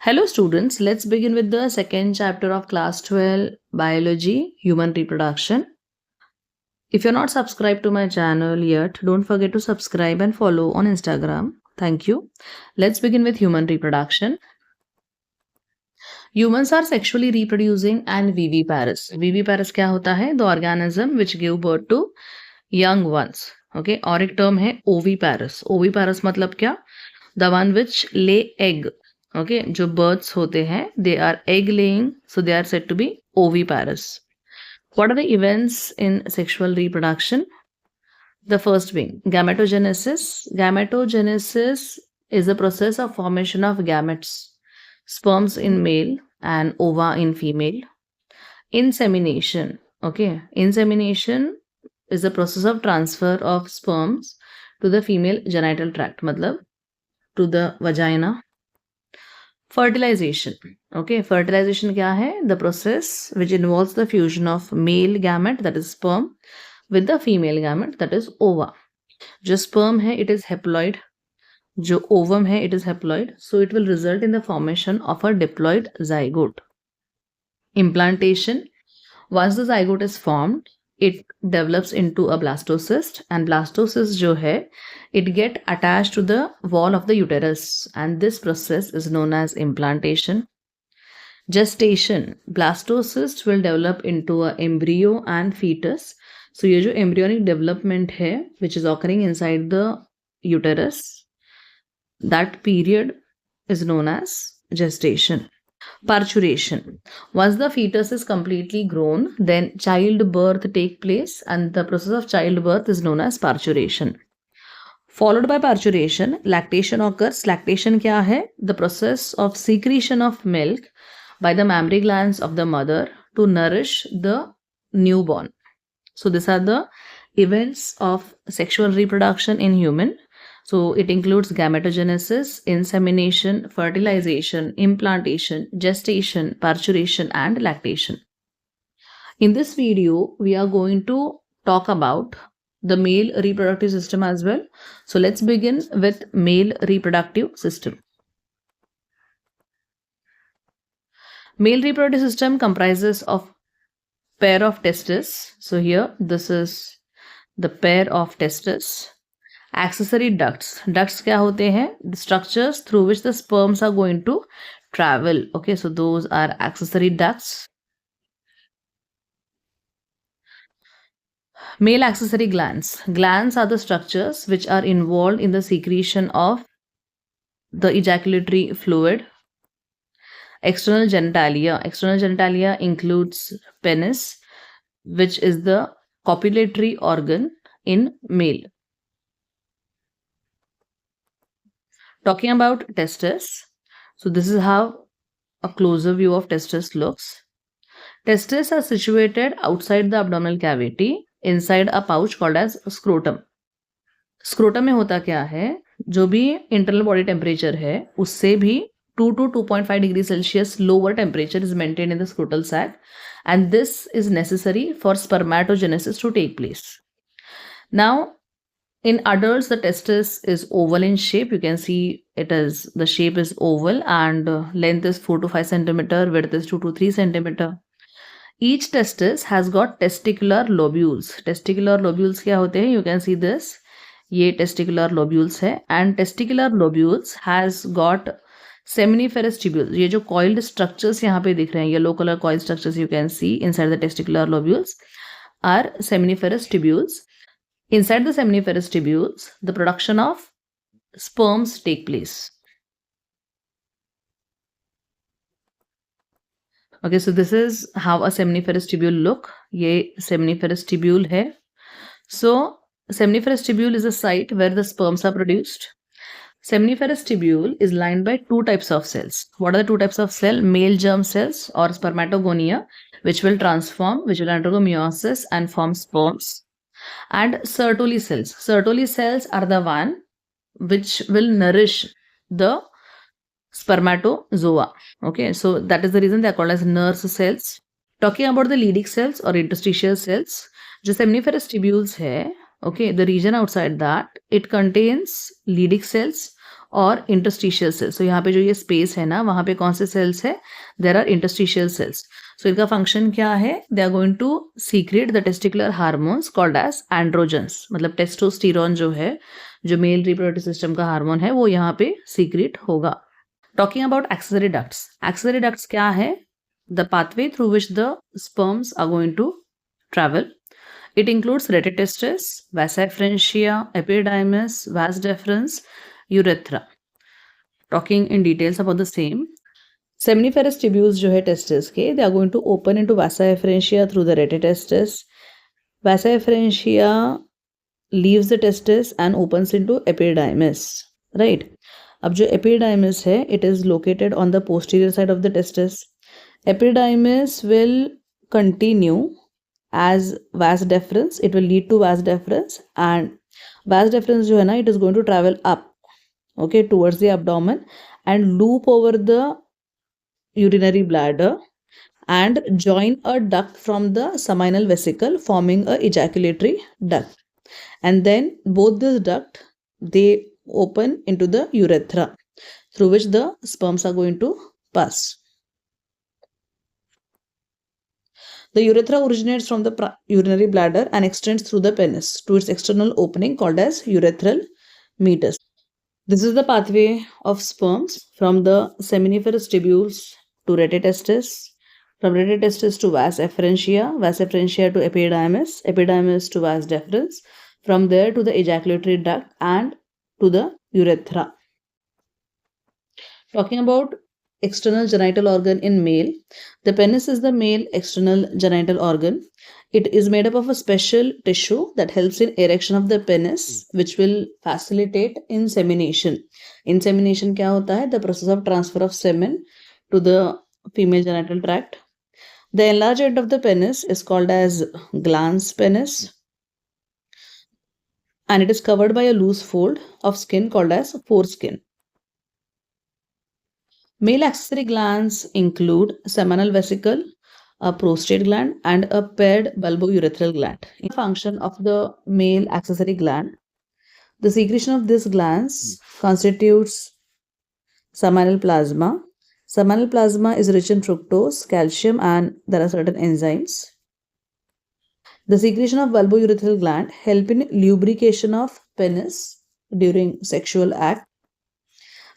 Hello students, let's begin with the second chapter of class 12 biology human reproduction. If you're not subscribed to my channel yet, don't forget to subscribe and follow on Instagram. Thank you. Let's begin with human reproduction. Humans are sexually reproducing and viviparous. Viviparous क्या होता है? The organism which give birth to young ones. Okay, और एक term है oviparous. Oviparous मतलब क्या? The one which lay egg. Okay, जो birds होते हैं, they are egg laying, so they are said to be oviparous. What are the events in sexual reproduction? The first being gametogenesis. Gametogenesis is the process of formation of gametes, sperms in male and ova in female. Insemination. Okay, insemination is the process of transfer of sperms to the female genital tract, matlab to the vagina. Fertilization. Okay, fertilization क्या है? The process which involves the fusion of male gamete, that is sperm, with the female gamete, that is ova. जो sperm है, it is haploid. जो ovum है, it is haploid. So it will result in the formation of a diploid zygote. Implantation. Once the zygote is formed, it develops into a blastocyst, and blastocyst जो है, it get attached to the wall of the uterus, and this process is known as implantation. Gestation. Blastocyst will develop into a embryo and fetus. So ये जो embryonic development है, which is occurring inside the uterus, that period is known as gestation. Parturition. Once the fetus is completely grown, then childbirth take place, and the process of childbirth is known as parturition. Followed by parturition, lactation occurs. Lactation क्या है? The process of secretion of milk by the mammary glands of the mother to nourish the newborn. So these are the events of sexual reproduction in human. So it includes gametogenesis, insemination, fertilization, implantation, gestation, parturition, and lactation. In this video, we are going to talk about the male reproductive system as well. So let's begin with male reproductive system. Male reproductive system comprises of pair of testes. So here, this is the pair of testes. Accessory ducts. Ducts क्या होते हैं? The structures through which the sperms are going to travel. Okay, so those are accessory ducts. Male accessory glands. Glands are the structures which are involved in the secretion of the ejaculatory fluid. External genitalia. External genitalia includes penis, which is the copulatory organ in male. Talking about testes, so this is how a closer view of testes looks. Testes are situated outside the abdominal cavity, inside a pouch called as scrotum. Scrotum में होता क्या है? जो भी internal body temperature है, उससे भी 2 to 2.5 degrees Celsius lower temperature is maintained in the scrotal sac, and this is necessary for spermatogenesis to take place. Now, in adults, the testis is oval in shape. You can see the shape is oval, and length is 4 to 5 centimeter, width is 2 to 3 centimeter. Each testis has got testicular lobules. Testicular lobules क्या होते हैं? You can see this. ये testicular lobules है, and testicular lobules has got seminiferous tubules. ये जो coiled structures यहाँ पे दिख रहे हैं, yellow color coiled structures you can see inside the testicular lobules are seminiferous tubules. Inside the seminiferous tubules, the production of sperms take place. Okay, so this is how a seminiferous tubule look. ये seminiferous tubule है. So seminiferous tubule is a site where the sperms are produced. Seminiferous tubule is lined by two types of cells. What are the two types of cell? Male germ cells or spermatogonia, which will undergo meiosis and form sperms. And Sertoli cells. Sertoli cells are the one which will nourish the spermatozoa. Okay, so that is the reason they are called as nurse cells. Talking about the Leydig cells or interstitial cells, जो seminiferous tubules है, okay, the region outside that, it contains Leydig cells और interstitial cells. तो यहाँ पे जो ये space है ना, वहाँ पे कौन से सेल्स है? There are interstitial cells. So इनका फंक्शन क्या है? They are going to secrete the testicular hormones called as androgens. मतलब टेस्टोस्टेरोन जो है, जो मेल रिप्रोडक्टिव सिस्टम का हार्मोन है, वो यहाँ पे सीक्रेट होगा। Talking about accessory ducts. Accessory ducts क्या है? The pathway through which the sperms are going to travel. It includes retitestis, vasa efferentia, epididymis, vas deferens, urethra. Talking in details about the same. Seminiferous tubules जो है testis के, they are going to open into vasa efferentia through the retitestis. Vasa efferentia leaves the testis and opens into epididymis. Right? अब जो epididymis है, it is located on the posterior side of the testis. Epididymis will continue as vas deferens. It will lead to vas deferens, and vas deferens जो है ना, it is going to travel up, okay, towards the abdomen and loop over the urinary bladder and join a duct from the seminal vesicle, forming a ejaculatory duct. And then both this duct, they open into the urethra through which the sperms are going to pass. The urethra originates from the urinary bladder and extends through the penis to its external opening called as urethral meatus. This is the pathway of sperms from the seminiferous tubules to retitestis, from retitestis to vas efferentia to epididymis, epididymis to vas deferens, from there to the ejaculatory duct and to the urethra. Talking about external genital organ in male, the penis is the male external genital organ. It is made up of a special tissue that helps in erection of the penis, which will facilitate insemination. Insemination क्या होता है? The process of transfer of semen to the female genital tract. The enlarged end of the penis is called as glans penis, and it is covered by a loose fold of skin called as foreskin. Male accessory glands include seminal vesicle, a prostate gland, and a paired bulbourethral gland. In the function of the male accessory gland, the secretion of these glands constitutes seminal plasma. Seminal plasma is rich in fructose, calcium, and there are certain enzymes. The secretion of bulbourethral gland help in lubrication of penis during sexual act.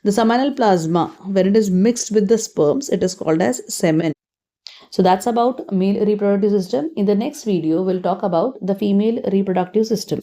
The seminal plasma, when it is mixed with the sperms, it is called as semen. So that's about male reproductive system. In the next video, we'll talk about the female reproductive system.